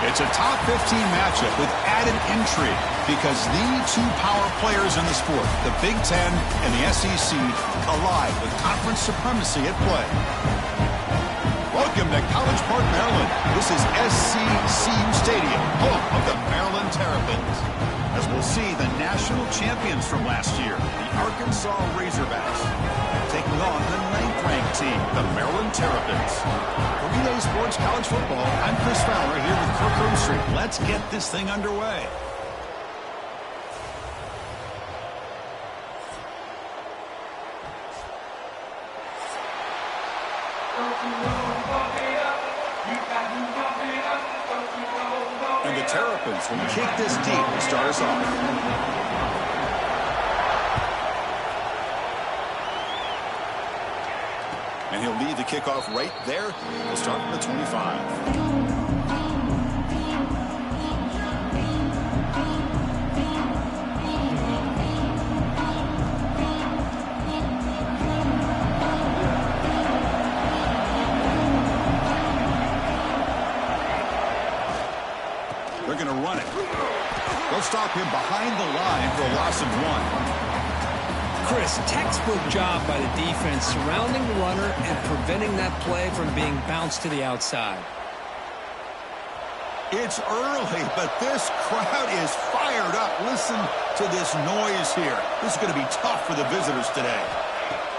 It's a top 15 matchup with added intrigue because the two power players in the sport, the Big Ten and the SEC, collide with conference supremacy at play. Welcome to College Park, Maryland. This is SCCU Stadium, home of the Maryland Terrapins. As we'll see, the national champions from last year, the Arkansas Razorbacks, taking on the ninth-ranked team, the Maryland Terrapins. For Relay Sports College Football, I'm Chris Fowler here with Kirk Herbstreit. Let's get this thing underway. And the Terrapins will kick this deep to start us off. And he'll lead the kickoff right there. We'll start from the 25. They're going to run it. They'll stop him behind the line for a loss of 1. Chris, textbook job by the defense surrounding the runner and preventing that play from being bounced to the outside. It's early, but this crowd is fired up. Listen to this noise here. This is going to be tough for the visitors today.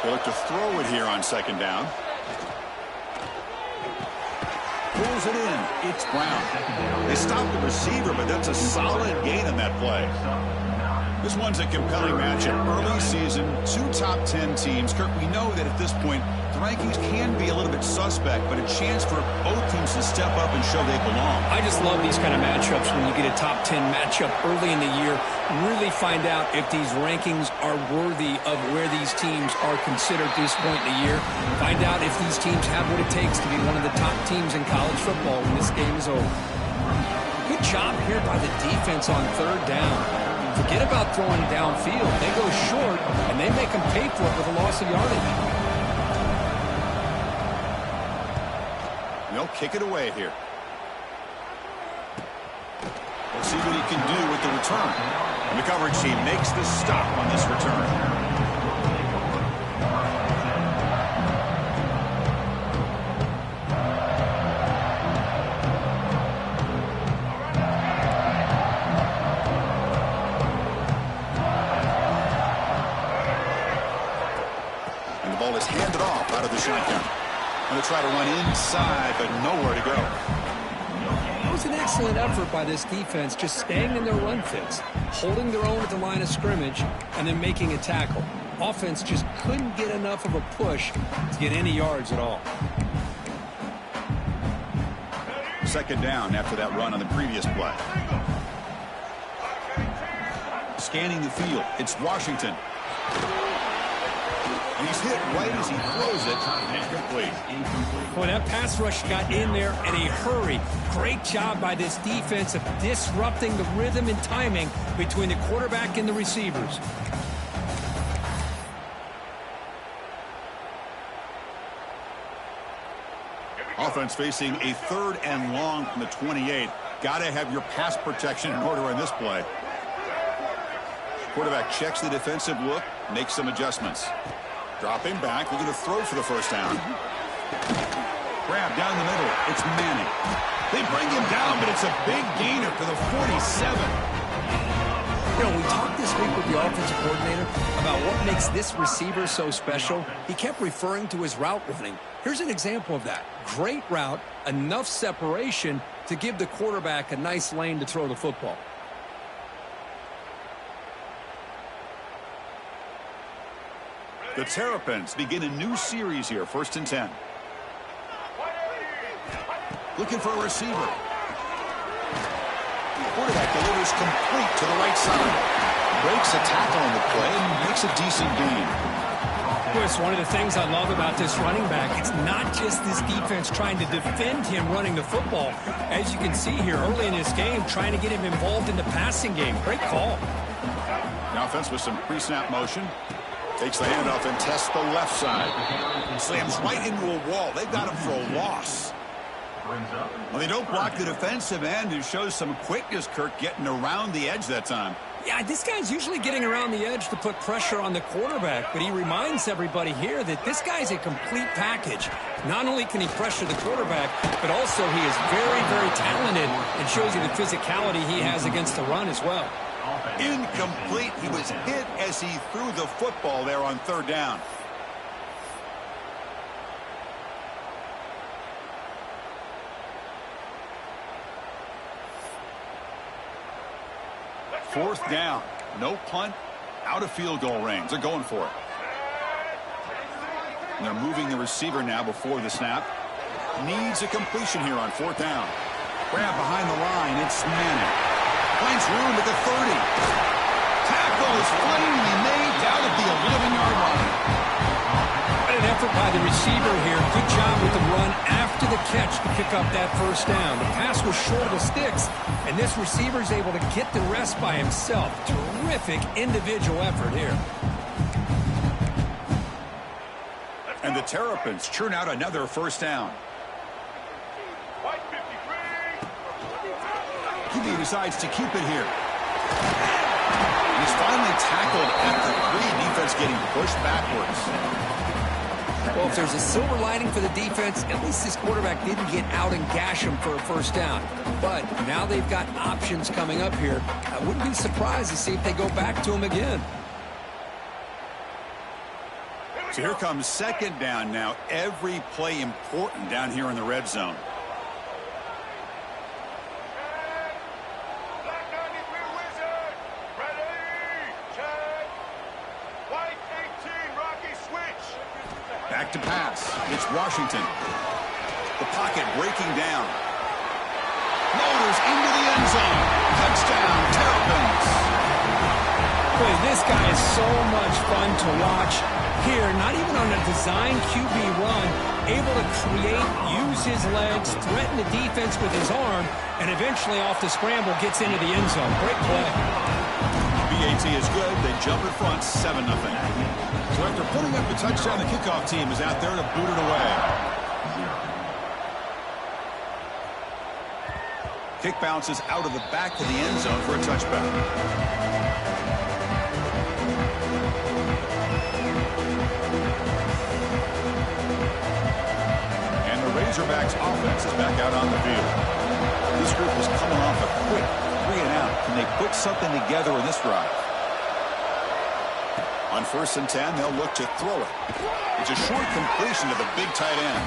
They look to throw it here on second down. Pulls it in. It's Brown. They stopped the receiver, but that's a solid gain in that play. This one's a compelling matchup. Early season, two top 10 teams. Kirk, we know that at this point, the rankings can be a little bit suspect, but a chance for both teams to step up and show they belong. I just love these kind of matchups when you get a top 10 matchup early in the year. Really find out if these rankings are worthy of where these teams are considered at this point in the year. Find out if these teams have what it takes to be one of the top teams in college football when this game is over. Good job here by the defense on third down. Forget about throwing downfield. They go short, and they make them pay for it with a loss of yardage. They'll kick it away here. We'll see what he can do with the return. And the coverage team makes the stop on this return. Is handed off out of the shotgun. Going to try to run inside, but nowhere to go. It was an excellent effort by this defense, just staying in their run fits, holding their own at the line of scrimmage, and then making a tackle. Offense just couldn't get enough of a push to get any yards at all. Second down after that run on the previous play. Scanning the field, it's Washington. And he's hit right as he throws it. Incomplete. Boy, that pass rush got in there in a hurry. Great job by this defense of disrupting the rhythm and timing between the quarterback and the receivers. Offense facing a 3rd and long from the 28. Got to have your pass protection in order on this play. Quarterback checks the defensive look, makes some adjustments. Dropping back, looking to throw for the first down. Grab down the middle. It's Manning. They bring him down, but it's a big gainer to the 47. You know, we talked this week with the offensive coordinator about what makes this receiver so special. He kept referring to his route running. Here's an example of that. Great route, enough separation to give the quarterback a nice lane to throw the football. The Terrapins begin a new series here, 1st and 10. Looking for a receiver. Quarterback delivers complete to the right side. Breaks a tackle on the play and makes a decent gain. Chris, one of the things I love about this running back, it's not just this defense trying to defend him running the football. As you can see here early in this game, trying to get him involved in the passing game. Great call. Now offense with some pre-snap motion. Takes the handoff and tests the left side. Slams right into a wall. They've got him for a loss. Well, they don't block the defensive end and shows some quickness, Kirk, getting around the edge that time. Yeah, this guy's usually getting around the edge to put pressure on the quarterback, but he reminds everybody here that this guy's a complete package. Not only can he pressure the quarterback, but also he is very, very talented and shows you the physicality he has against the run as well. Incomplete. He was hit as he threw the football there on third down. Fourth down. No punt. Out of field goal range. They're going for it. And they're moving the receiver now before the snap. Needs a completion here on fourth down. Grab behind the line. It's Manning. Finds room at the 30. Tackle is finally made down at the 11-yard line. What an effort by the receiver here. Good job with the run after the catch to pick up that first down. The pass was short of the sticks, and this receiver is able to get the rest by himself. Terrific individual effort here. And the Terrapins churn out another first down. QB decides to keep it here. He's finally tackled at the 3. Defense getting pushed backwards. Well, if there's a silver lining for the defense, at least this quarterback didn't get out and gash him for a first down. But now they've got options coming up here. I wouldn't be surprised to see if they go back to him again. So here comes second down now. Every play important down here in the red zone. Back to pass. It's Washington. The pocket breaking down. Motors into the end zone. Touchdown, Terrapins. Boy, this guy is so much fun to watch. Here, not even on a design QB run, able to create, use his legs, threaten the defense with his arm, and eventually off the scramble gets into the end zone. Great play. BAT is good. They jump in front 7-0. So after putting up the touchdown, the kickoff team is out there to boot it away. Kick bounces out of the back of the end zone for a touchback. And the Razorbacks offense is back out on the field. This group is coming off a quick 3-and-out. Can they put something together in this drive? On 1st and 10, they'll look to throw it. It's a short completion to the big tight end.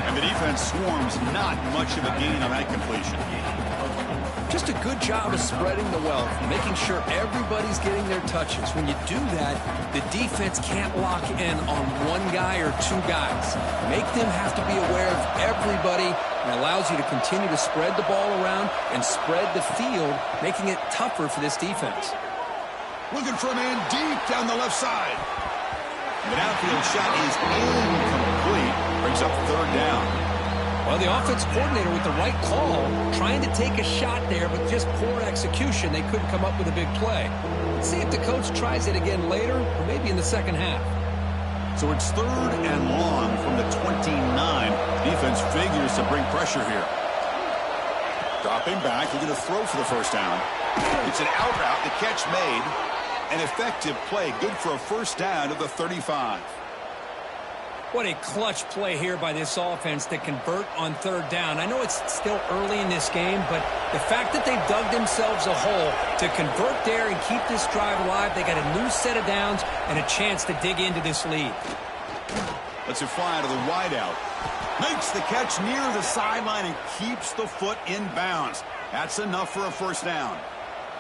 And the defense swarms not much of a gain on that completion. Just a good job of spreading the wealth, making sure everybody's getting their touches. When you do that, the defense can't lock in on one guy or two guys. Make them have to be aware of everybody, and allows you to continue to spread the ball around and spread the field, making it tougher for this defense. Looking for a man deep down the left side. The downfield shot is incomplete. Brings up third down. Well, the offense coordinator with the right call, trying to take a shot there, but just poor execution. They couldn't come up with a big play. Let's see if the coach tries it again later, or maybe in the second half. So it's third and long from the 29. Defense figures to bring pressure here. Dropping back, looking to throw for the first down. It's an out route, the catch made. An effective play, good for a first down to the 35. What a clutch play here by this offense to convert on third down. I know it's still early in this game, but the fact that they've dug themselves a hole to convert there and keep this drive alive, they got a new set of downs and a chance to dig into this lead. Lets it fly to the wideout. Makes the catch near the sideline and keeps the foot in bounds. That's enough for a first down.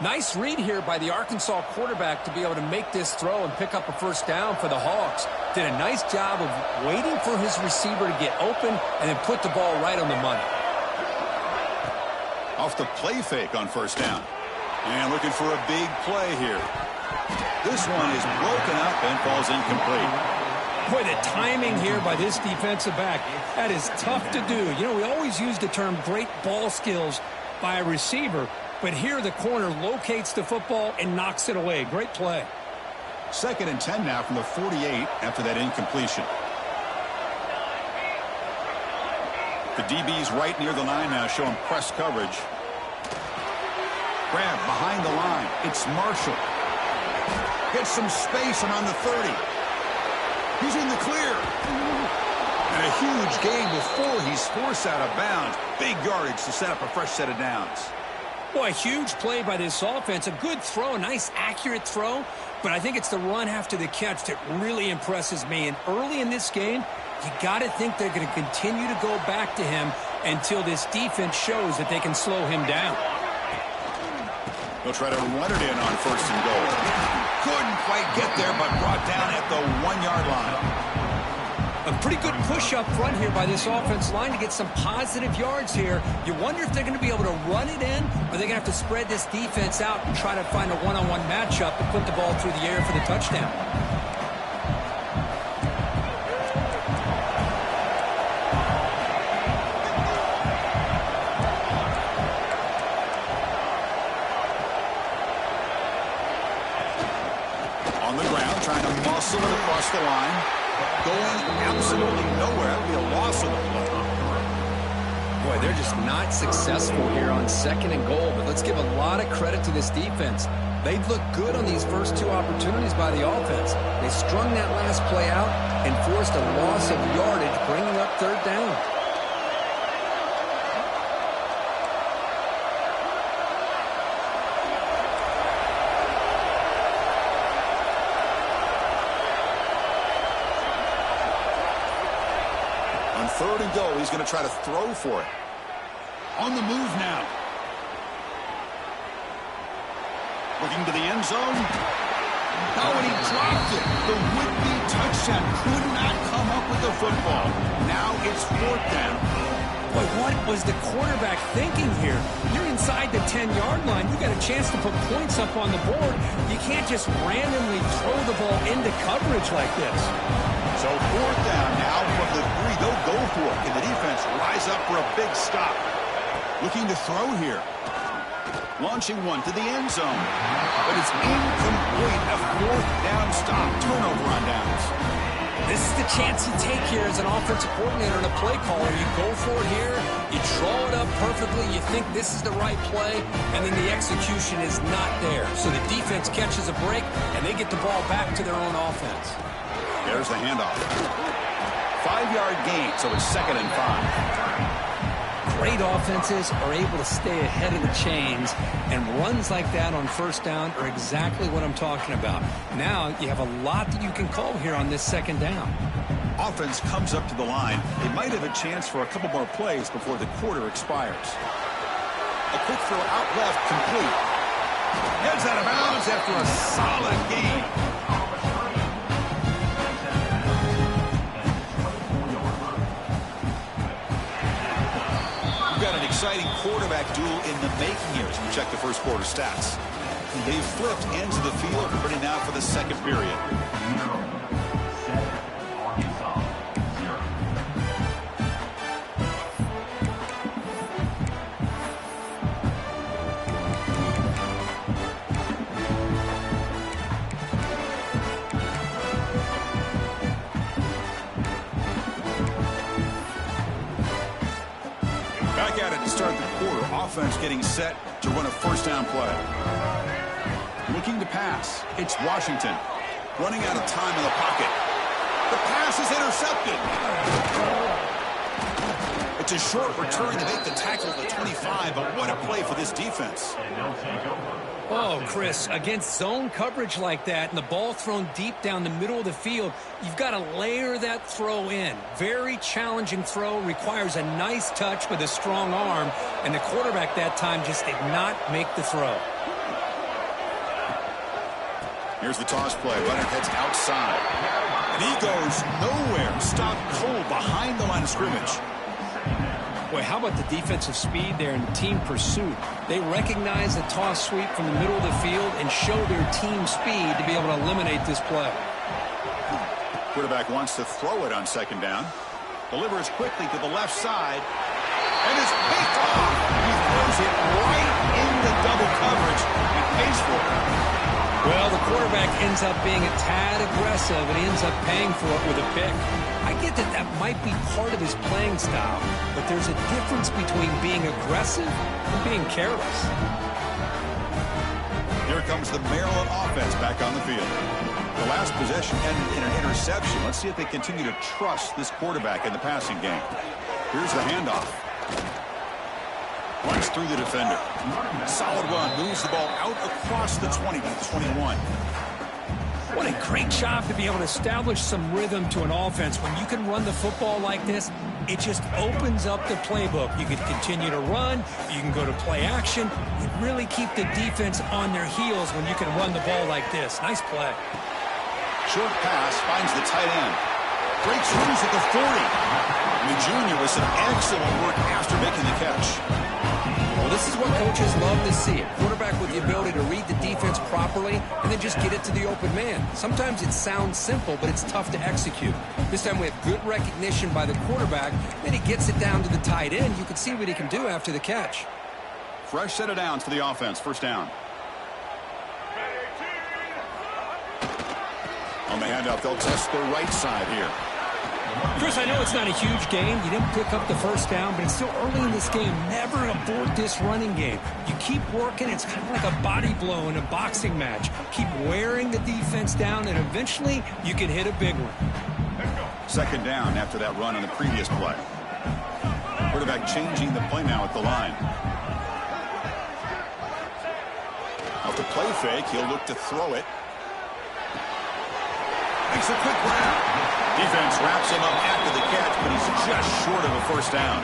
Nice read here by the Arkansas quarterback to be able to make this throw and pick up a first down for the Hogs. Did a nice job of waiting for his receiver to get open and then put the ball right on the money. Off the play fake on first down. And looking for a big play here. This one is broken up and falls incomplete. Boy, the timing here by this defensive back, that is tough to do. You know, we always use the term great ball skills by a receiver, but here the corner locates the football and knocks it away. Great play. 2nd and 10 now from the 48 after that incompletion. The DB's right near the line now, showing press coverage. Grab behind the line. It's Marshall. Gets some space around the 30. He's in the clear. And a huge gain before he's forced out of bounds. Big yardage to set up a fresh set of downs. Boy, a huge play by this offense. A good throw, a nice accurate throw. But I think it's the run after the catch that really impresses me. And early in this game, you got to think they're going to continue to go back to him until this defense shows that they can slow him down. They'll try to run it in on 1st and goal. Couldn't quite get there, but brought down at the 1-yard line. A pretty good push up front here by this offense line to get some positive yards here. You wonder if they're going to be able to run it in, or they're going to have to spread this defense out and try to find a one-on-one matchup and put the ball through the air for the touchdown. On the ground, trying to muscle it across the line. Going absolutely nowhere. That would be a loss of the play. Boy, they're just not successful here on 2nd and goal, but let's give a lot of credit to this defense. They've looked good on these first 2 opportunities by the offense. They strung that last play out and forced a loss of yardage, bringing up 3rd down. On 3rd and goal, he's going to try to throw for it. On the move now. Looking to the end zone. Oh, and he dropped it. The would-be touchdown could not come up with the football. Now it's 4th down. Boy, what was the quarterback thinking here? You're inside the 10-yard line. You got a chance to put points up on the board. You can't just randomly throw the ball into coverage like this. So 4th down now from the 3. They'll go for it. Can the defense rise up for a big stop? Looking to throw here. Launching one to the end zone. But it's incomplete. A 4th down stop. Turnover on downs. This is the chance you take here as an offensive coordinator and a play caller. You go for it here. You draw it up perfectly. You think this is the right play. And then the execution is not there. So the defense catches a break, and they get the ball back to their own offense. There's the handoff. 5-yard gain, so it's 2nd and 5. Great offenses are able to stay ahead of the chains, and runs like that on 1st down are exactly what I'm talking about. Now you have a lot that you can call here on this 2nd down. Offense comes up to the line. They might have a chance for a couple more plays before the quarter expires. A quick throw out left, complete. Heads out of bounds after a solid gain. Exciting quarterback duel in the making here as we check the first quarter stats. They flipped ends of the field, ready now for the 2nd period. Back at it to start the quarter. Offense getting set to run a 1st down play. Looking to pass. It's Washington. Running out of time in the pocket. The pass is intercepted. It's a short return to make the tackle at the 25, but what a play for this defense. Oh, Chris, against zone coverage like that and the ball thrown deep down the middle of the field, you've got to layer that throw in. Very challenging throw, requires a nice touch with a strong arm, and the quarterback that time just did not make the throw. Here's the toss play. Leonard heads outside. And he goes nowhere. Stopped cold behind the line of scrimmage. Boy, how about the defensive speed there and the team pursuit? They recognize the toss sweep from the middle of the field and show their team speed to be able to eliminate this play. Quarterback wants to throw it on 2nd down. Delivers quickly to the left side. And is picked off. He throws it right into double coverage and pays for it. Well, the quarterback ends up being a tad aggressive, and he ends up paying for it with a pick. I get that that might be part of his playing style, but there's a difference between being aggressive and being careless. Here comes the Maryland offense back on the field. The last possession ended in an interception. Let's see if they continue to trust this quarterback in the passing game. Here's the handoff. Runs through the defender. Solid run. Moves the ball out across the 20 to the 21. What a great job to be able to establish some rhythm to an offense. When you can run the football like this, it just opens up the playbook. You can continue to run. You can go to play action. You really keep the defense on their heels when you can run the ball like this. Nice play. Short pass finds the tight end. Breaks loose at the 40. And the junior with some excellent work after making the catch. Well, this is what coaches love to see. A quarterback with the ability to read the defense properly and then just get it to the open man. Sometimes it sounds simple, but it's tough to execute. This time we have good recognition by the quarterback. Then he gets it down to the tight end. You can see what he can do after the catch. Fresh set of downs for the offense. First down. On the handoff, they'll test the right side here. Chris, I know it's not a huge game. You didn't pick up the first down, but it's still early in this game. Never abort this running game. You keep working. It's kind of like a body blow in a boxing match. Keep wearing the defense down, and eventually you can hit a big one. Second down after that run on the previous play. Quarterback changing the play now at the line. Off the play fake, he'll look to throw it. Makes a quick grab. Defense wraps him up after the catch, but he's just short of a first down.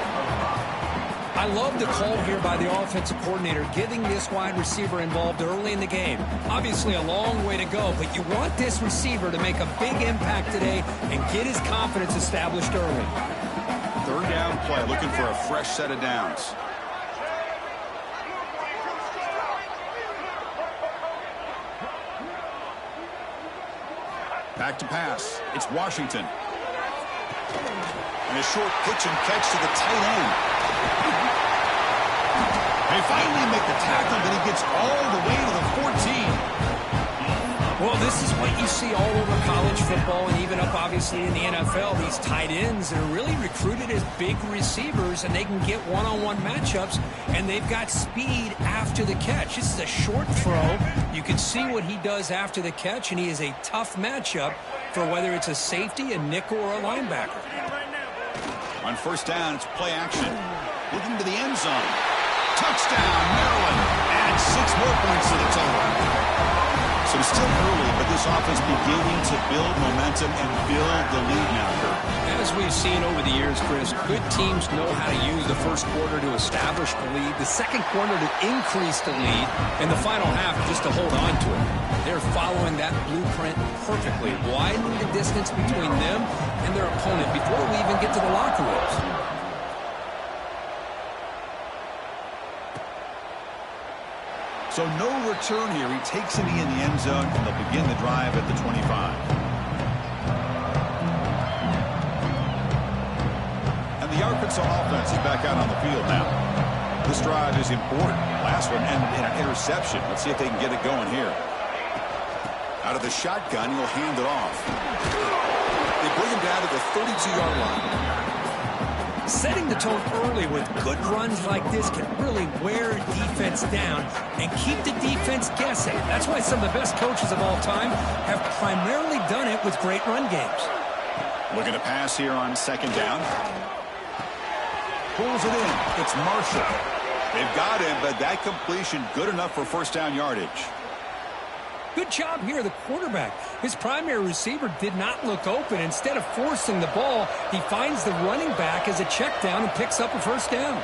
I love the call here by the offensive coordinator, getting this wide receiver involved early in the game. Obviously a long way to go, but you want this receiver to make a big impact today and get his confidence established early. Third down play, looking for a fresh set of downs. Back to pass. It's Washington. And a short pitch and catch to the tight end. They finally make the tackle, but he gets all the way to the 14. Well, this is what you see all over college football and even up, obviously, in the NFL. These tight ends that are really recruited as big receivers, and they can get one-on-one matchups, and they've got speed after the catch. This is a short throw. You can see what he does after the catch, and he is a tough matchup for whether it's a safety, a nickel, or a linebacker. On first down, it's play action. Looking to the end zone. Touchdown, Maryland. And 6 more points to the total. So it's still early, but this offense beginning to build momentum and build the lead now, Kurt. As we've seen over the years, Chris, good teams know how to use the first quarter to establish the lead, the second quarter to increase the lead, and the final half just to hold on to it. They're following that blueprint perfectly, widening the distance between them and their opponent before we even get to the locker rooms. So no return here. He takes it in the end zone, and they'll begin the drive at the 25. And the Arkansas offense is back out on the field now. This drive is important. Last one ended in an interception. Let's see if they can get it going here. Out of the shotgun, he'll hand it off. They bring him down to the 32-yard line. Setting the tone early with good runs like this can really wear defense down and keep the defense guessing. That's why some of the best coaches of all time have primarily done it with great run games. Looking to pass here on second down. Pulls it in. It's Marshall. They've got him, but that completion good enough for first down yardage. Good job here, the quarterback. His primary receiver did not look open. Instead of forcing the ball, he finds the running back as a check down and picks up a first down.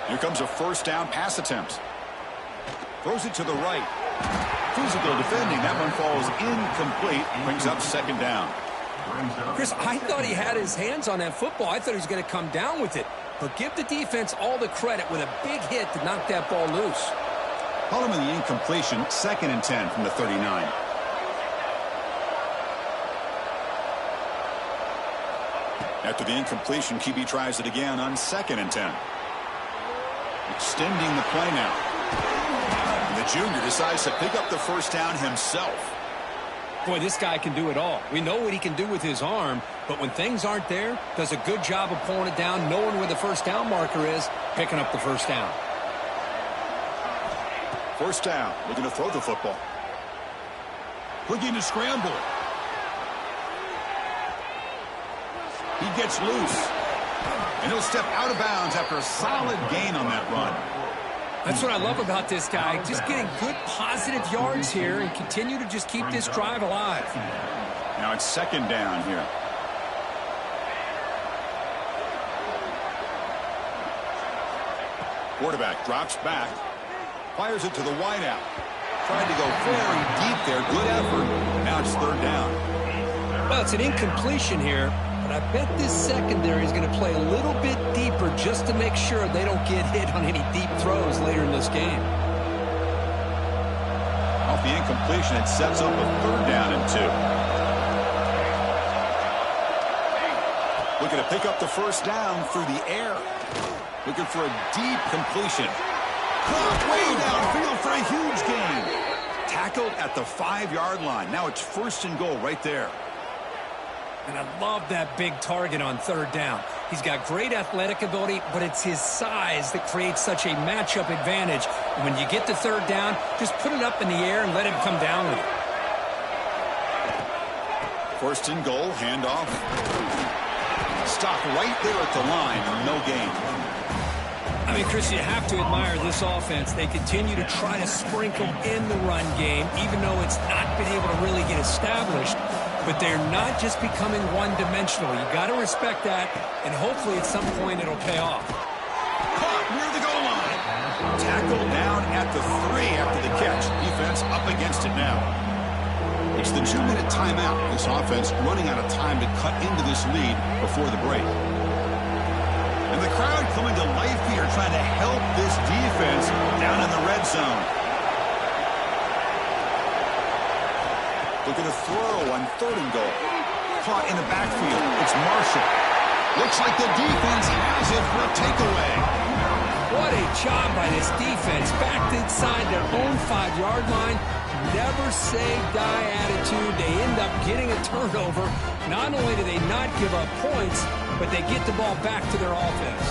Here comes a first down pass attempt. Throws it to the right. Physical defending. That one falls incomplete. Brings up second down. Chris, I thought he had his hands on that football. I thought he was going to come down with it. But give the defense all the credit with a big hit to knock that ball loose. Following the incompletion, 2nd and 10 from the 39. After the incompletion, QB tries it again on 2nd and 10. Extending the play now. junior decides to pick up the first down himself. Boy, this guy can do it all. We know what he can do with his arm, but when things aren't there, does a good job of pulling it down, knowing where the first down marker is, picking up the first down. First down, looking to throw the football. Looking to scramble. He gets loose. And he'll step out of bounds after a solid gain on that run. That's what I love about this guy. Just getting good positive yards here and continue to just keep this drive alive. Now it's second down here. Quarterback drops back. Fires it to the wideout. Tried to go very deep there. Good effort. Now it's third down. Well, it's an incompletion here, but I bet this secondary is going to play a little bit deeper just to make sure they don't get hit on any deep throws later in this game. Off the incompletion, it sets up a third down and 2. Looking to pick up the first down through the air. Looking for a deep completion. Caught way downfield for a huge gain. Tackled at the 5-yard line. Now it's first and goal right there. And I love that big target on third down. He's got great athletic ability, but it's his size that creates such a matchup advantage. And when you get to third down, just put it up in the air and let him come down with it. First and goal, handoff. Stop right there at the line, no gain. I mean, Chris, you have to admire this offense. They continue to try to sprinkle in the run game, even though it's not been able to really get established. But they're not just becoming one-dimensional. You've got to respect that, and hopefully at some point it'll pay off. Caught near the goal line. Tackled down at the 3 after the catch. Defense up against it now. It's the 2-minute timeout. This offense running out of time to cut into this lead before the break. And the crowd coming to life here, trying to help this defense down in the red zone. Looking to throw on third and goal. Caught in the backfield. It's Marshall. Looks like the defense has it for a takeaway. What a job by this defense. Backed inside their own 5-yard line. Never say die attitude. They end up getting a turnover. Not only do they not give up points, but they get the ball back to their offense.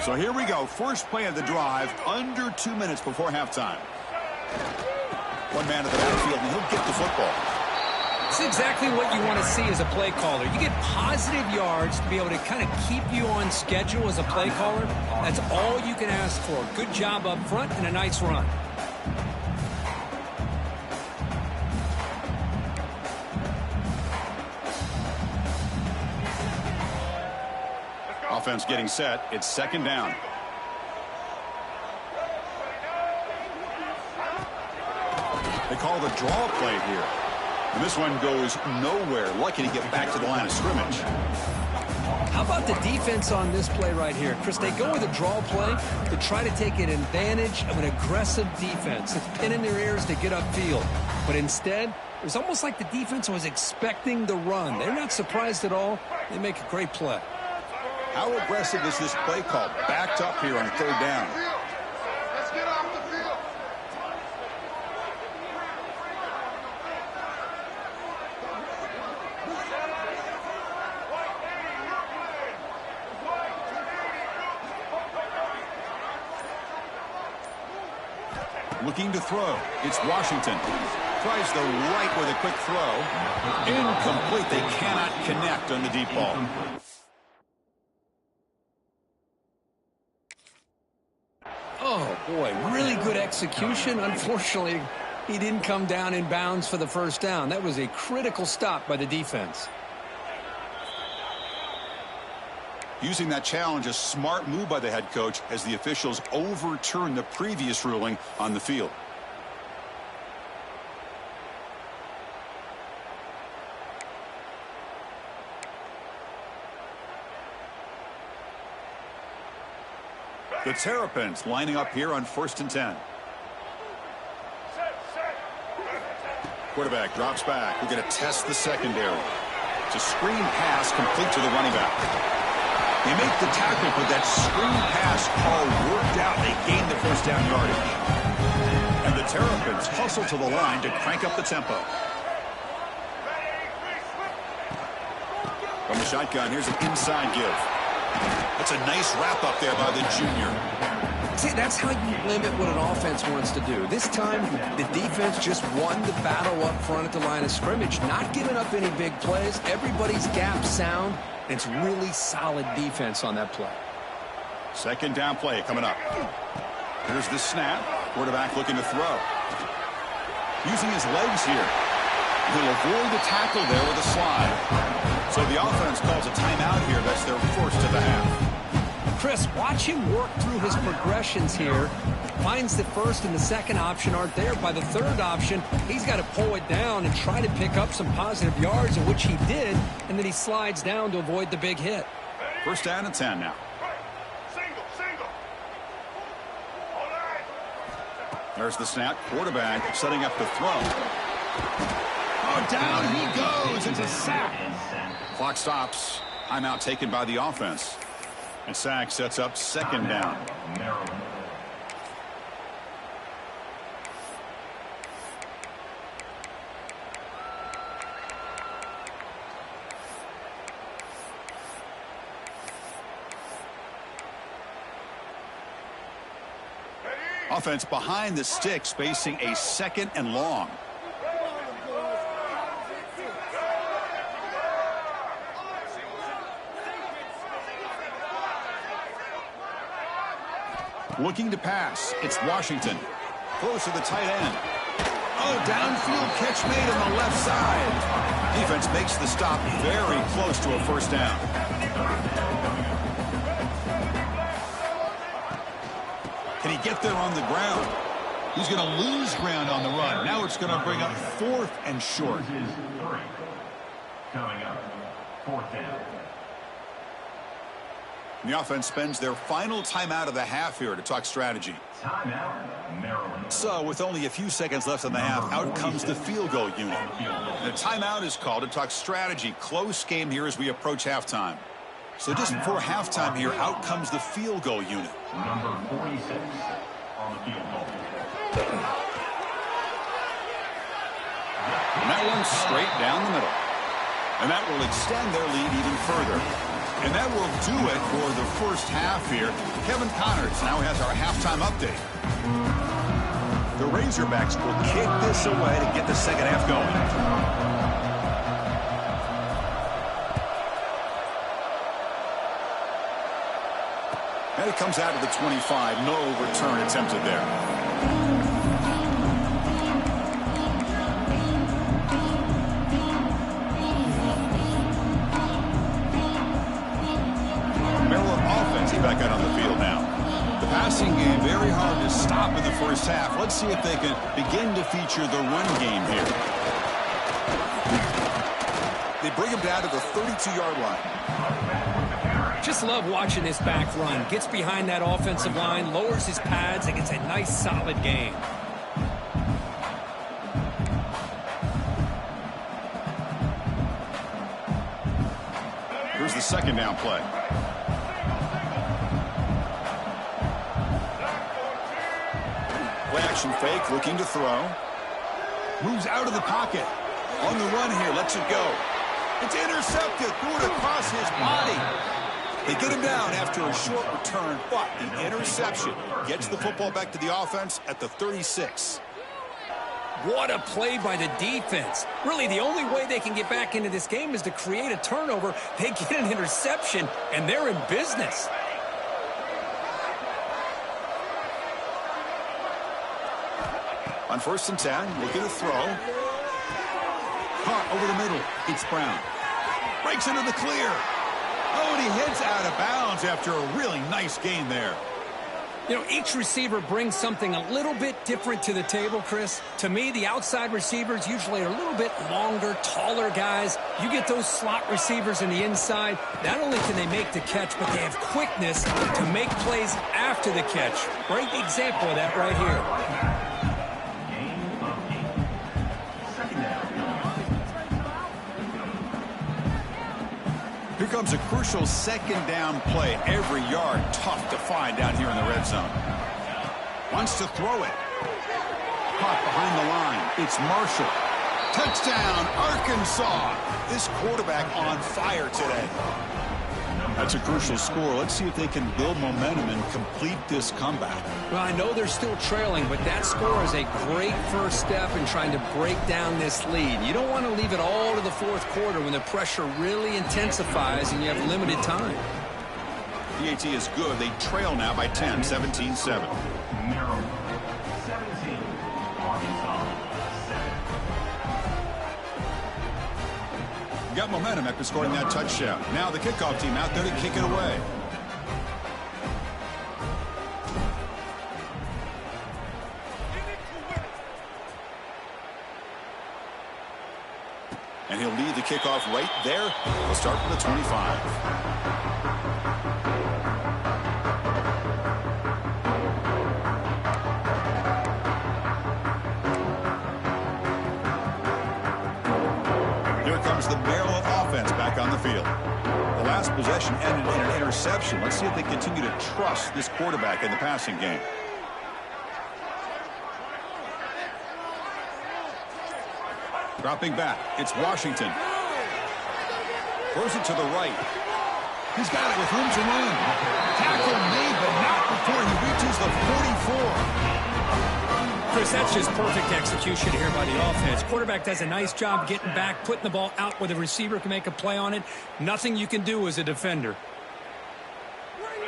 So here we go. First play of the drive, under 2 minutes before halftime. One man at the backfield, and he'll get the football. It's exactly what you want to see as a play caller. You get positive yards to be able to kind of keep you on schedule as a play caller. That's all you can ask for. Good job up front and a nice run. Offense getting set. It's second down. They call the draw play here. And this one goes nowhere. Lucky to get back to the line of scrimmage. How about the defense on this play right here? Chris, they go with a draw play to try to take an advantage of an aggressive defense. It's pinning their ears to get upfield. But instead, it was almost like the defense was expecting the run. They're not surprised at all. They make a great play. How aggressive is this play call? Backed up here on third down. Let's get off the field. Looking to throw. It's Washington. Tries the right with a quick throw. Incomplete. They cannot connect on the deep ball. Oh, boy, really good execution. Unfortunately, he didn't come down in bounds for the first down. That was a critical stop by the defense. Using that challenge, a smart move by the head coach as the officials overturn the previous ruling on the field. The Terrapins lining up here on 1st and 10. Quarterback drops back. We're going to test the secondary. It's a screen pass complete to the running back. They make the tackle, but that screen pass call worked out. They gain the first down yardage. And the Terrapins hustle to the line to crank up the tempo. From the shotgun, here's an inside give. That's a nice wrap-up there by the junior. See, that's how you limit what an offense wants to do. This time, the defense just won the battle up front at the line of scrimmage, not giving up any big plays. Everybody's gap sound, and it's really solid defense on that play. Second down play coming up. Here's the snap. Quarterback looking to throw. Using his legs here. He'll avoid the tackle there with a slide. So the offense calls a timeout here. That's their first of the half. Chris, watch him work through his progressions here. Finds the first and the second option aren't there. By the third option, he's got to pull it down and try to pick up some positive yards, in which he did, and then he slides down to avoid the big hit. First down and 10 now. There's the snap. Quarterback setting up the throw. Oh, down he goes. It's a sack. Clock stops. Timeout taken by the offense. And sack sets up second down. Offense behind the sticks, facing a second and long. Looking to pass. It's Washington. Close to the tight end. Oh, downfield catch made on the left side. Defense makes the stop very close to a first down. Can he get there on the ground? He's going to lose ground on the run. Now it's going to bring up fourth and short. Coming up, fourth down. The offense spends their final timeout of the half here to talk strategy. Timeout, Maryland. So with only a few seconds left in the half, out comes the field goal unit. The timeout is called to talk strategy. Close game here as we approach halftime. So just before halftime here, out comes the field goal unit. Number 46 on the field goal. And that one straight down the middle. And that will extend their lead even further. And that will do it for the first half here. Kevin Connors now has our halftime update. The Razorbacks will kick this away to get the second half going. And it comes out of the 25. No return attempted there. Back out on the field now. The passing game very hard to stop in the first half. Let's see if they can begin to feature the run game here. They bring him down to the 32-yard line. Just love watching this back run. Gets behind that offensive line, lowers his pads, and gets a nice solid gain. Here's the second down play. Action fake, looking to throw. Moves out of the pocket. On the run here, lets it go. It's intercepted, threw it across his body. They get him down after a short return, but the interception gets the football back to the offense at the 36. What a play by the defense. Really, the only way they can get back into this game is to create a turnover. They get an interception, and they're in business. On first and 10, looking to throw. Caught over the middle. It's Brown. Breaks into the clear. Oh, and he heads out of bounds after a really nice gain there. You know, each receiver brings something a little bit different to the table, Chris. To me, the outside receivers usually are a little bit longer, taller guys. You get those slot receivers in the inside, not only can they make the catch, but they have quickness to make plays after the catch. Great example of that right here. Here comes a crucial second down play. Every yard tough to find down here in the red zone. Wants to throw it. Caught behind the line. It's Marshall. Touchdown, Arkansas. This quarterback on fire today. That's a crucial score. Let's see if they can build momentum and complete this comeback. Well, I know they're still trailing, but that score is a great first step in trying to break down this lead. You don't want to leave it all to the fourth quarter when the pressure really intensifies and you have limited time. PAT is good. They trail now by 10, 17-7. Maryland 17, Arkansas 7. Got momentum after scoring that touchdown. Now the kickoff team out there to kick it away. And he'll lead the kickoff right there. We'll start from the 25. The Maryland offense back on the field. The last possession ended in an interception. Let's see if they continue to trust this quarterback in the passing game. Dropping back, it's Washington. Throws it to the right. He's got it with room to run. Tackle made, but not before he reaches the 44. Chris, that's just perfect execution here by the offense. Quarterback does a nice job getting back, putting the ball out where the receiver can make a play on it. Nothing you can do as a defender.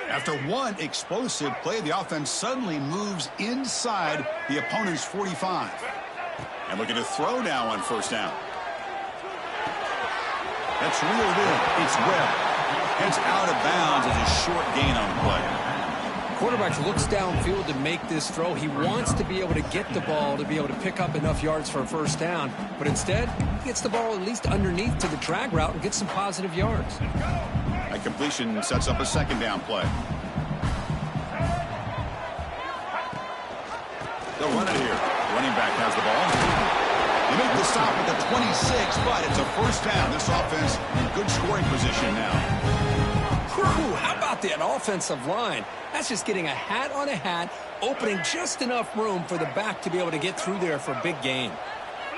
After one explosive play, the offense suddenly moves inside the opponent's 45. And looking to throw now on first down. That's reeled in. It's Webb. Heads out of bounds as a short gain on the play. Quarterback looks downfield to make this throw. He wants to be able to get the ball to be able to pick up enough yards for a first down. But instead, he gets the ball at least underneath to the drag route and gets some positive yards. A completion sets up a second down play. They'll run it here. Running back has the ball. They make the stop at the 26, but it's a first down. This offense in good scoring position now. Whew, how about that offensive line? That's just getting a hat on a hat, opening just enough room for the back to be able to get through there for a big gain.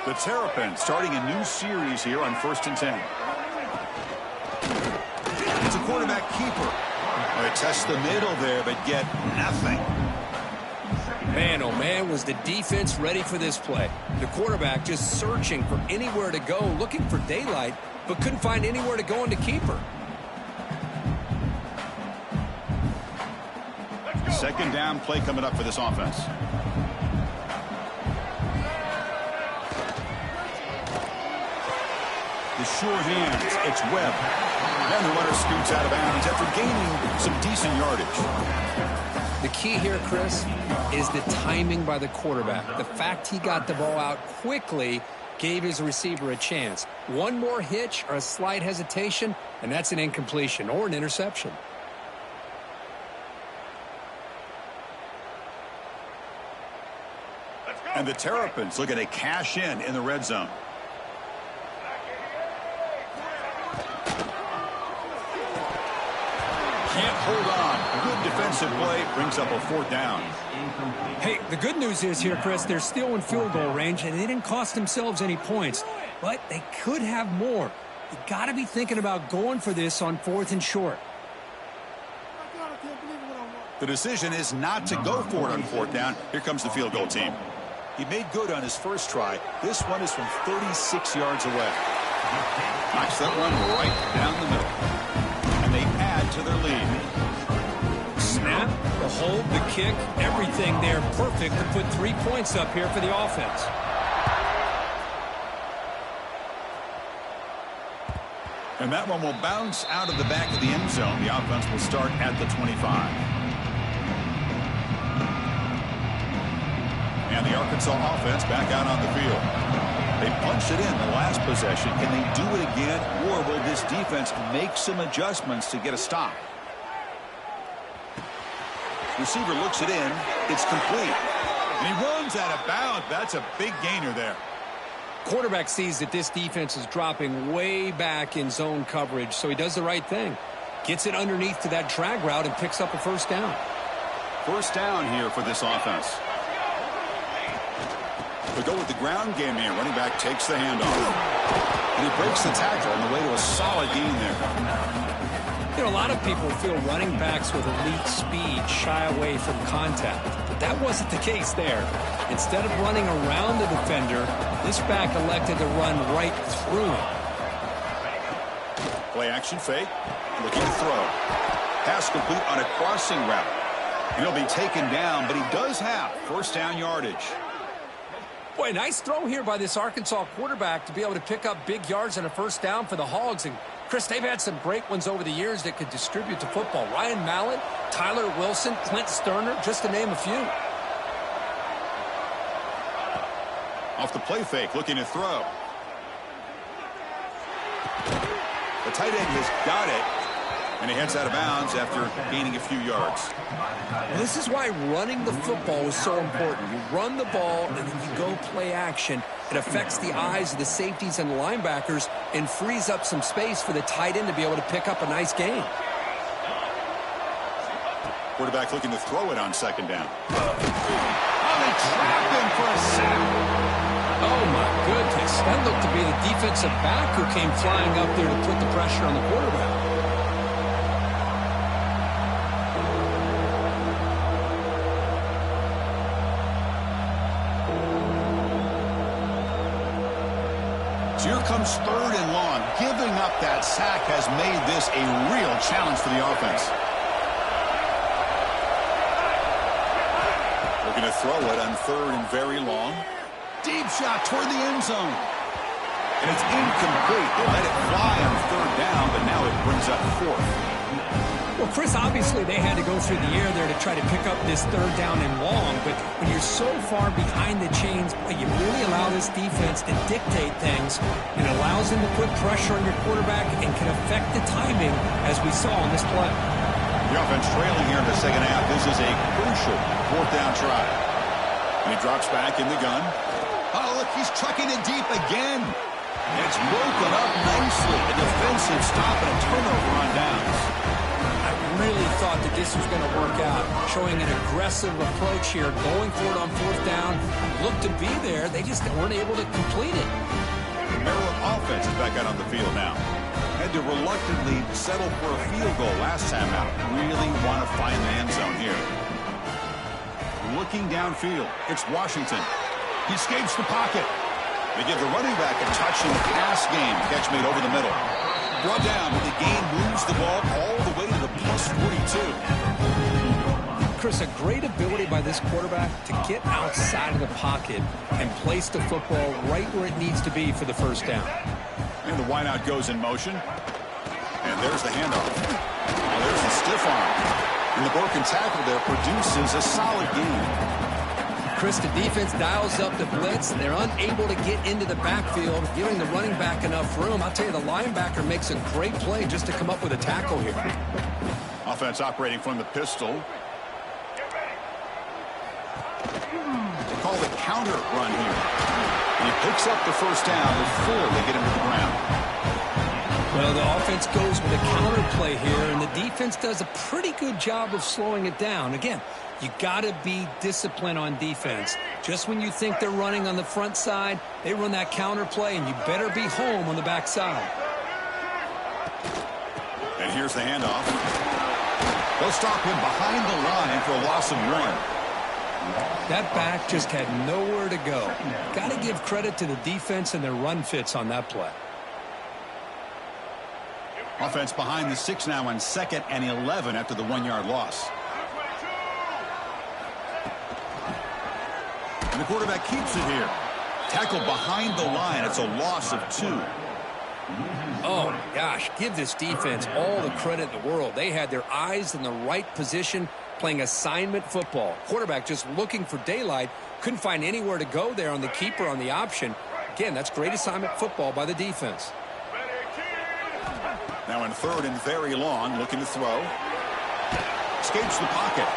The Terrapins starting a new series here on 1st and 10. It's a quarterback keeper. They test the middle there, but get nothing. Man, oh man, was the defense ready for this play. The quarterback just searching for anywhere to go, looking for daylight, but couldn't find anywhere to go into keeper. Second down play coming up for this offense. The sure hands, it's Webb. And the runner scoots out of bounds after gaining some decent yardage. The key here, Chris, is the timing by the quarterback. The fact he got the ball out quickly gave his receiver a chance. One more hitch or a slight hesitation, and that's an incompletion or an interception. And the Terrapins looking to cash in the red zone. Can't hold on. Good defensive play brings up a fourth down. Hey, the good news is here, Chris, they're still in field goal range, and they didn't cost themselves any points. But they could have more. You got to be thinking about going for this on 4th and short. The decision is not to go for it on 4th down. Here comes the field goal team. He made good on his first try. This one is from 36 yards away. Knocks that one right down the middle. And they add to their lead. Snap, the hold, the kick, everything there perfect to put 3 points up here for the offense. And that one will bounce out of the back of the end zone. The offense will start at the 25. And the Arkansas offense back out on the field. They punched it in the last possession. Can they do it again, or will this defense make some adjustments to get a stop? Receiver looks it in. It's complete. And he runs out of bounds. That's a big gainer there. Quarterback sees that this defense is dropping way back in zone coverage, so he does the right thing. Gets it underneath to that drag route and picks up a first down. First down here for this offense. We go with the ground game here. Running back takes the handoff. And he breaks the tackle on the way to a solid gain there. You know, a lot of people feel running backs with elite speed shy away from contact. But that wasn't the case there. Instead of running around the defender, this back elected to run right through him. Play action fake. Looking to throw. Pass complete on a crossing route. And he'll be taken down, but he does have first down yardage. Boy, nice throw here by this Arkansas quarterback to be able to pick up big yards and a first down for the Hogs. And, Chris, they've had some great ones over the years that could distribute the football. Ryan Mallett, Tyler Wilson, Clint Sterner, just to name a few. Off the play fake, looking to throw. The tight end has got it. And he heads out of bounds after gaining a few yards. Well, this is why running the football is so important. You run the ball, and then you go play action. It affects the eyes of the safeties and the linebackers and frees up some space for the tight end to be able to pick up a nice gain. Quarterback looking to throw it on second down. Oh, they trapped him for a sack. Oh, my goodness. That looked to be the defensive back who came flying up there to put the pressure on the quarterback. Here comes third and long. Giving up that sack has made this a real challenge for the offense. Looking to throw it on third and very long. Deep shot toward the end zone. And it's incomplete. They let it fly on third down, but now it brings up fourth. Well, Chris, obviously they had to go through the air there to try to pick up this third down and long, but when you're so far behind the chains, you really allow this defense to dictate things. It allows them to put pressure on your quarterback and can affect the timing, as we saw on this play. The offense trailing here in the second half. This is a crucial fourth down try. And he drops back in the gun. Oh, look, he's trucking it deep again. And it's broken up nicely. A defensive stop and a turnover on downs. Really thought that this was going to work out, showing an aggressive approach here, going for it on fourth down. Looked to be there. They just weren't able to complete it. The Maryland offense is back out on the field now. Had to reluctantly settle for a field goal last time out. Really want to find the end zone here. Looking downfield, it's Washington. He escapes the pocket. They give the running back a touching pass game. Catch made over the middle. Brought down, but the game moves the ball all the way to the plus 42. Chris, a great ability by this quarterback to get outside of the pocket and place the football right where it needs to be for the first down. And the wideout goes in motion. And there's the handoff. Now there's the stiff arm. And the broken tackle there produces a solid gain. Chris, the defense dials up the blitz. They're unable to get into the backfield, giving the running back enough room. I'll tell you, the linebacker makes a great play just to come up with a tackle here. Offense operating from the pistol. They call the counter run here. And he picks up the first down before they get him to the ground. Well, the offense goes with a counter play here, and the defense does a pretty good job of slowing it down. Again, you got to be disciplined on defense. Just when you think they're running on the front side, they run that counter play, and you better be home on the back side. And here's the handoff. They'll stop him behind the line for a loss of one. That back just had nowhere to go. Got to give credit to the defense and their run fits on that play. Offense behind the 6 now on 2nd and 11 after the 1-yard loss. And the quarterback keeps it here. Tackle behind the line. It's a loss of 2. Oh, my gosh. Give this defense all the credit in the world. They had their eyes in the right position, playing assignment football. Quarterback just looking for daylight. Couldn't find anywhere to go there on the keeper on the option. Again, that's great assignment football by the defense. Now in 3rd and very long, looking to throw. Escapes the pocket.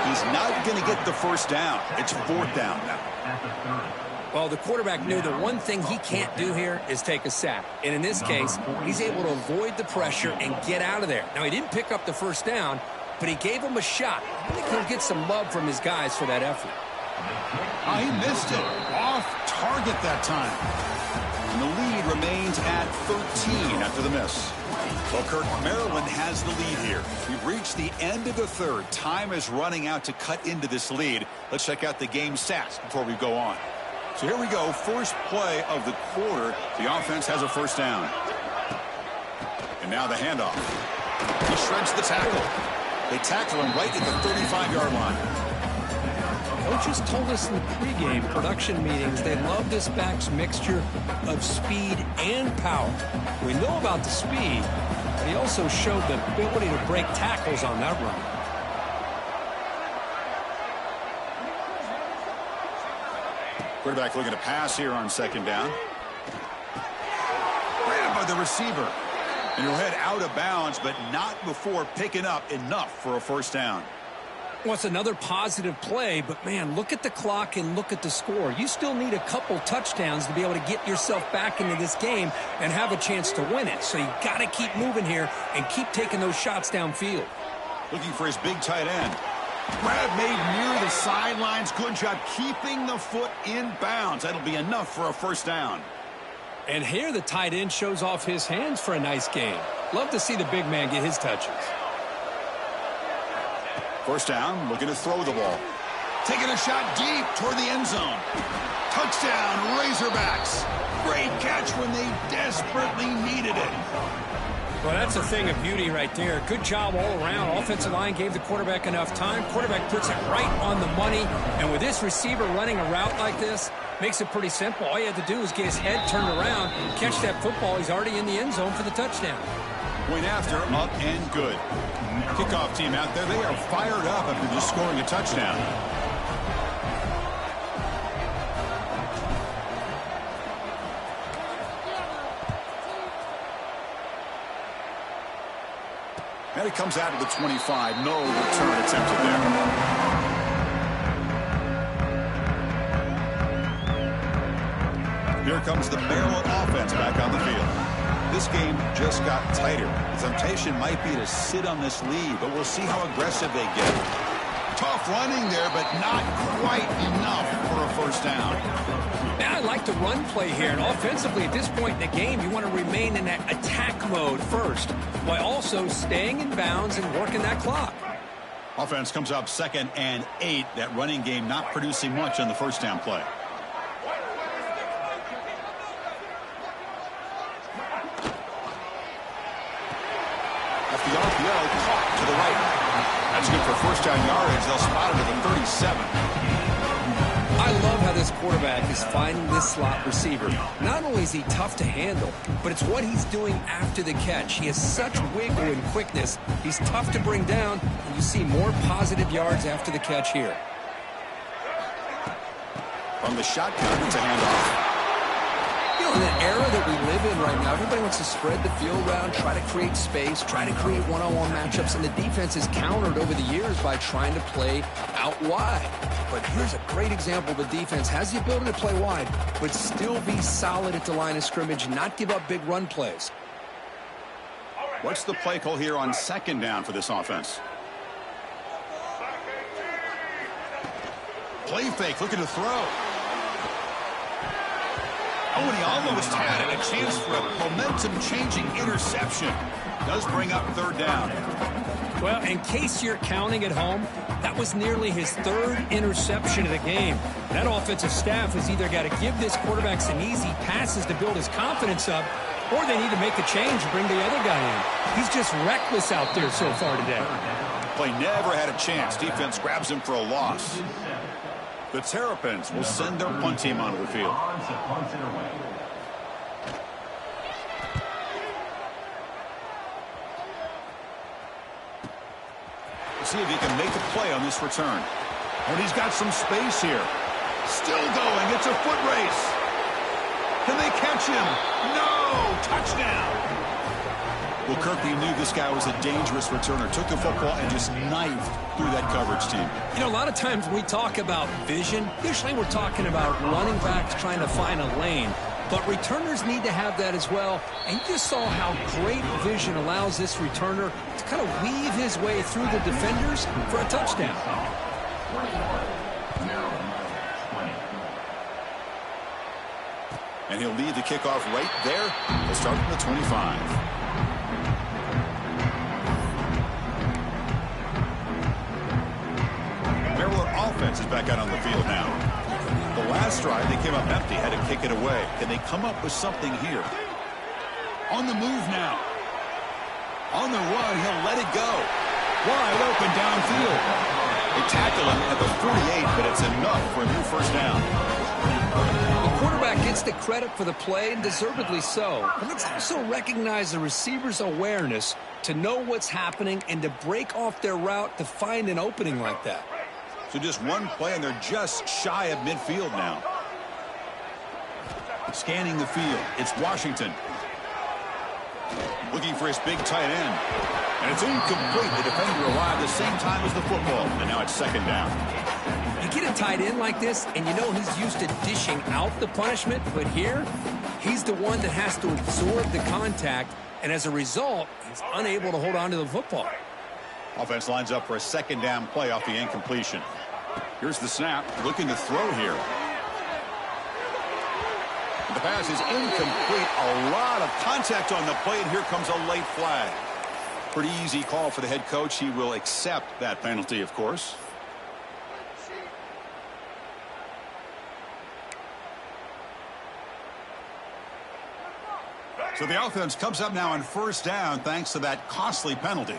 He's not going to get the first down. It's 4th down now. Well, the quarterback knew the one thing he can't do here is take a sack. And in this case, he's able to avoid the pressure and get out of there. Now, he didn't pick up the first down, but he gave him a shot. I think he'll get some love from his guys for that effort. Oh, he missed it. Off target that time. And the lead remains at 13 after the miss. Well, Kirk, Maryland has the lead here. We've reached the end of the third. Time is running out to cut into this lead. Let's check out the game stats before we go on. So here we go. First play of the quarter. The offense has a first down. And now the handoff. He shreds the tackle. They tackle him right at the 35-yard line. Coaches told us in the pregame production meetings they love this back's mixture of speed and power. We know about the speed, but he also showed the ability to break tackles on that run. Quarterback looking to pass here on second down. Grabbed by the receiver. And he'll head out of bounds, but not before picking up enough for a first down. Well, it's another positive play, but, man, look at the clock and look at the score. You still need a couple touchdowns to be able to get yourself back into this game and have a chance to win it. So you got to keep moving here and keep taking those shots downfield. Looking for his big tight end. Grab made near the sidelines. Good job keeping the foot in bounds. That'll be enough for a first down. And here the tight end shows off his hands for a nice game. Love to see the big man get his touches. First down, looking to throw the ball. Taking a shot deep toward the end zone. Touchdown, Razorbacks. Great catch when they desperately needed it. Well, that's a thing of beauty right there. Good job all around. Offensive line gave the quarterback enough time. Quarterback puts it right on the money. And with this receiver running a route like this, makes it pretty simple. All you have to do is get his head turned around, catch that football. He's already in the end zone for the touchdown. Point after, up and good. Kickoff team out there, they are fired up after just scoring a touchdown. And it comes out to the 25. No return attempted there. Here comes the Maryland offense back on the field. This game just got tighter. The temptation might be to sit on this lead, but we'll see how aggressive they get. Tough running there, but not quite enough for a first down. Now I like the run play here, and offensively at this point in the game, you want to remain in that attack mode first, while also staying in bounds and working that clock. Offense comes up 2nd and 8. That running game not producing much on the first down play. The RPO caught to the right. That's good for first down yardage. They'll spot it at the 37. I love how this quarterback is finding this slot receiver. Not only is he tough to handle, but it's what he's doing after the catch. He has such wiggle and quickness. He's tough to bring down, and you see more positive yards after the catch here. From the shotgun, it's a handoff. In the era that we live in right now, everybody wants to spread the field around, try to create space, try to create one-on-one matchups, and the defense is countered over the years by trying to play out wide. But here's a great example. The defense has the ability to play wide, but still be solid at the line of scrimmage and not give up big run plays. What's the play call here on second down for this offense? Play fake, looking to throw. Oh, and he almost had it. A chance for a momentum-changing interception. Does bring up third down. Well, in case you're counting at home, that was nearly his 3rd interception of the game. That offensive staff has either got to give this quarterback some easy passes to build his confidence up, or they need to make a change and bring the other guy in. He's just reckless out there so far today. Play never had a chance. Defense grabs him for a loss. The Terrapins will send their punt team onto the field. Let's see if he can make a play on this return. And he's got some space here. Still going. It's a foot race. Can they catch him? No! Touchdown! Well, Kirk, you knew this guy was a dangerous returner. Took the football and just knifed through that coverage team. You know, a lot of times when we talk about vision, usually we're talking about running backs trying to find a lane. But returners need to have that as well. And you just saw how great vision allows this returner to kind of weave his way through the defenders for a touchdown. And he'll lead the kickoff right there. He'll start from the 25. Maryland offense is back out on the field now. The last drive, they came up empty, had to kick it away. Can they come up with something here? On the move now. On the run, he'll let it go. Wide open downfield. They tackle him at the 48, but it's enough for a new first down. The quarterback gets the credit for the play, and deservedly so. But let's also recognize the receiver's awareness to know what's happening and to break off their route to find an opening like that. So just one play, and they're just shy of midfield now. Scanning the field, it's Washington. Looking for his big tight end. And it's incomplete. The defender arrived the same time as the football, and now it's second down. You get a tight end like this, and you know he's used to dishing out the punishment, but here, he's the one that has to absorb the contact, and as a result, he's unable to hold on to the football. Offense lines up for a second down play off the incompletion. Here's the snap, looking to throw here. The pass is incomplete. A lot of contact on the play, and here comes a late flag. Pretty easy call for the head coach. He will accept that penalty, of course. So the offense comes up now on first down thanks to that costly penalty.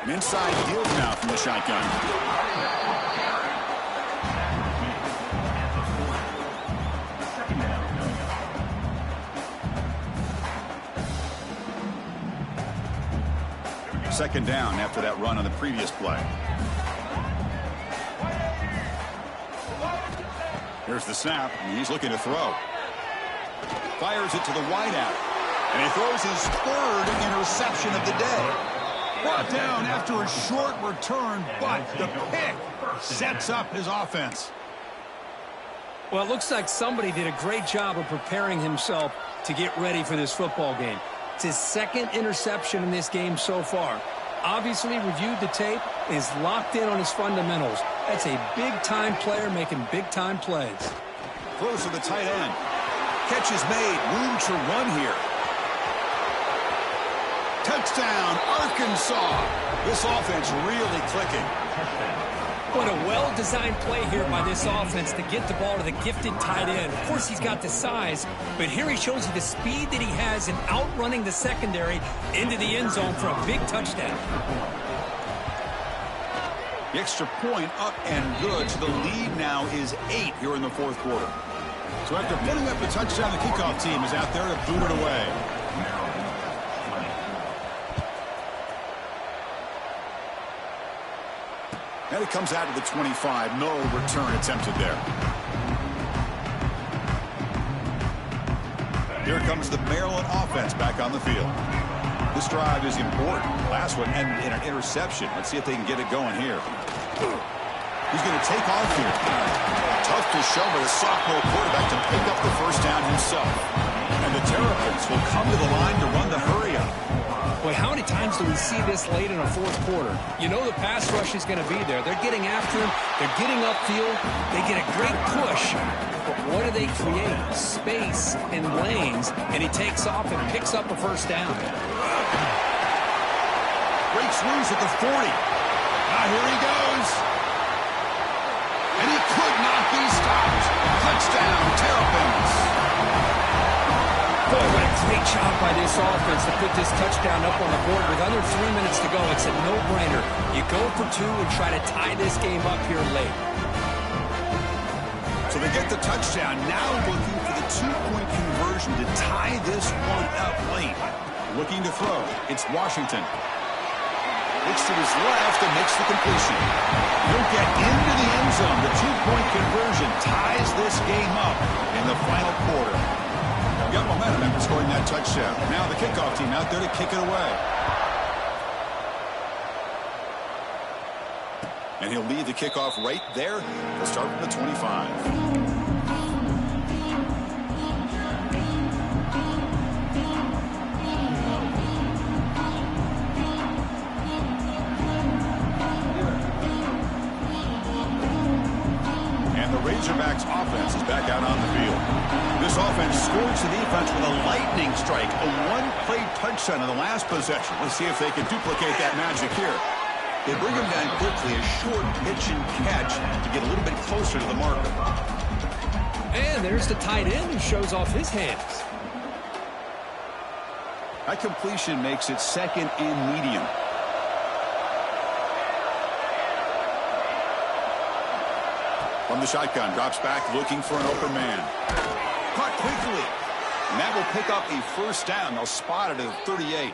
An inside give now from the shotgun. Second down after that run on the previous play. Here's the snap, and he's looking to throw. Fires it to the wideout, and he throws his third interception of the day. Brought down after a short return, but the pick sets up his offense. Well, it looks like somebody did a great job of preparing himself to get ready for this football game. It's his second interception in this game so far. Obviously reviewed the tape, is locked in on his fundamentals. That's a big-time player making big-time plays. Throws to the tight end. Catch is made. Room to run here. Touchdown, Arkansas. This offense really clicking. What a well-designed play here by this offense to get the ball to the gifted tight end. Of course, he's got the size, but here he shows you the speed that he has in outrunning the secondary into the end zone for a big touchdown. The extra point up and good. So the lead now is 8 here in the fourth quarter. So after putting up the touchdown, the kickoff team is out there to boot it away. And it comes out to the 25. No return attempted there. Here comes the Maryland offense back on the field. This drive is important. Last one ended in an interception. Let's see if they can get it going here. He's going to take off here. Tough to show by the sophomore quarterback to pick up the first down himself. And the Terrapins will come to the line to run the hurry-up. Boy, how many times do we see this late in a fourth quarter? You know the pass rush is going to be there. They're getting after him. They're getting upfield. They get a great push. But what do they create? Space and lanes. And he takes off and picks up a first down. Breaks loose at the 40. Now here he goes. And he could not be stopped. Touchdown, Terrapins. Boy, what a great job by this offense to put this touchdown up on the board. With under 3 minutes to go, it's a no-brainer. You go for 2 and try to tie this game up here late. So they get the touchdown. Now looking for the 2-point conversion to tie this one up late. Looking to throw. It's Washington. Looks to his left and makes the completion. He'll get into the end zone. The 2-point conversion ties this game up in the final quarter. Got momentum after scoring that touchdown. Now the kickoff team out there to kick it away. And he'll lead the kickoff right there. He'll start from the 25. Razorbacks offense is back out on the field. This offense scores the defense with a lightning strike, a one-play touchdown in the last possession. Let's see if they can duplicate that magic here. They bring him down quickly, a short pitch and catch to get a little bit closer to the marker. And there's the tight end who shows off his hands. That completion makes it second and medium. From the shotgun, drops back, looking for an open man. Caught quickly. And that will pick up a first down. They'll spot it at 38.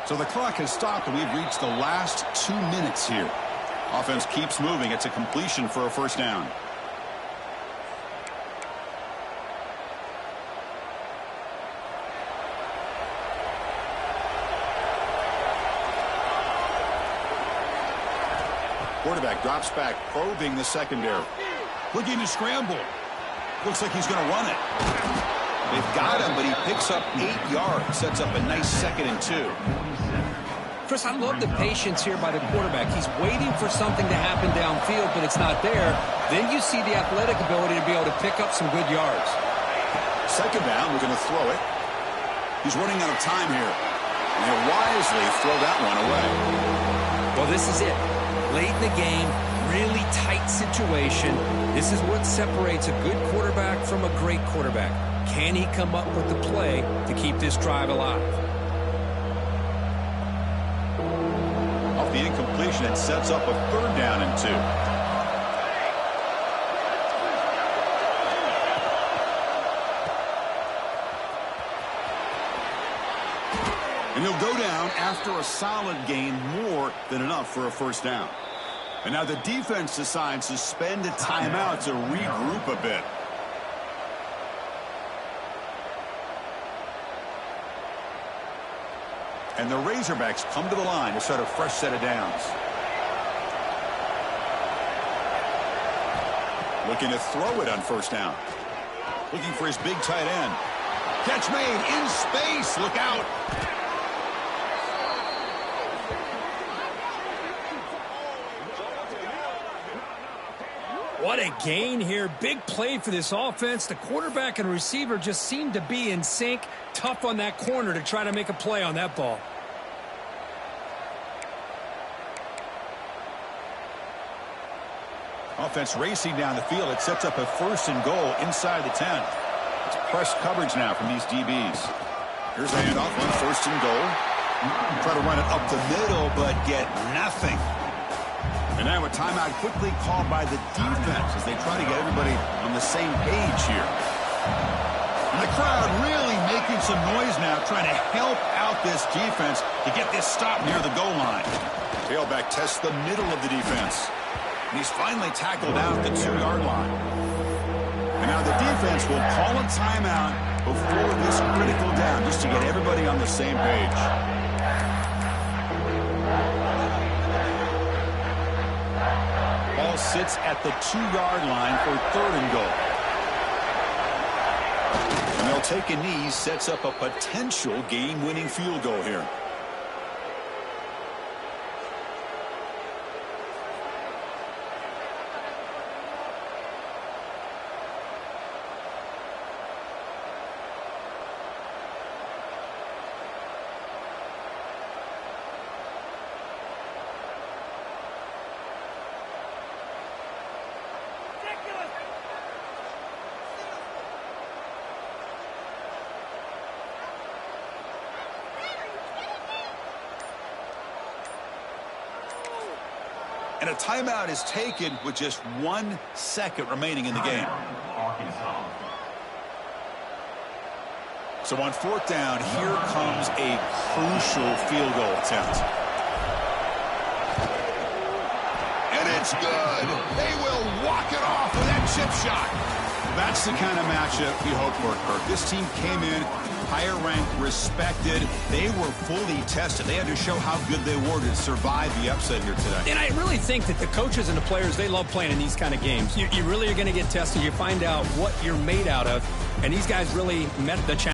So the clock has stopped, and we've reached the last 2 minutes here. Offense keeps moving. It's a completion for a first down. Quarterback drops back, probing the secondary. Looking to scramble. Looks like he's going to run it. They've got him, but he picks up 8 yards. Sets up a nice 2nd and 2. Chris, I love the patience here by the quarterback. He's waiting for something to happen downfield, but it's not there. Then you see the athletic ability to be able to pick up some good yards. Second down, we're going to throw it. He's running out of time here. And he'll wisely throw that one away. Well, this is it. Late in the game, really tight situation. This is what separates a good quarterback from a great quarterback. Can he come up with the play to keep this drive alive? Off the incompletion, it sets up a 3rd down and 2. And he'll go down after a solid gain, more than enough for a first down. And now the defense decides to spend a timeout to regroup a bit. And the Razorbacks come to the line to start a fresh set of downs. Looking to throw it on first down. Looking for his big tight end. Catch made in space. Look out. What a gain here. Big play for this offense. The quarterback and receiver just seem to be in sync. Tough on that corner to try to make a play on that ball. Offense racing down the field. It sets up a 1st and goal inside the 10. It's press coverage now from these DBs. Here's a handoff on 1st and goal. Try to run it up the middle, but get nothing. And now a timeout quickly called by the defense as they try to get everybody on the same page here. And the crowd really making some noise now, trying to help out this defense to get this stop near the goal line. Tailback tests the middle of the defense. And he's finally tackled out at the 2-yard line. And now the defense will call a timeout before this critical down, just to get everybody on the same page. Ball sits at the 2-yard line for 3rd and goal. And they'll take a knee, sets up a potential game-winning field goal here. And a timeout is taken with just 1 second remaining in the game. So on fourth down, here comes a crucial field goal attempt. And it's good. They will walk it off with that chip shot. That's the kind of matchup you hope for, Kirk. This team came in, higher ranked, respected. They were fully tested. They had to show how good they were to survive the upset here today. And I really think that the coaches and the players, they love playing in these kind of games. You really are going to get tested. You find out what you're made out of. And these guys really met the challenge.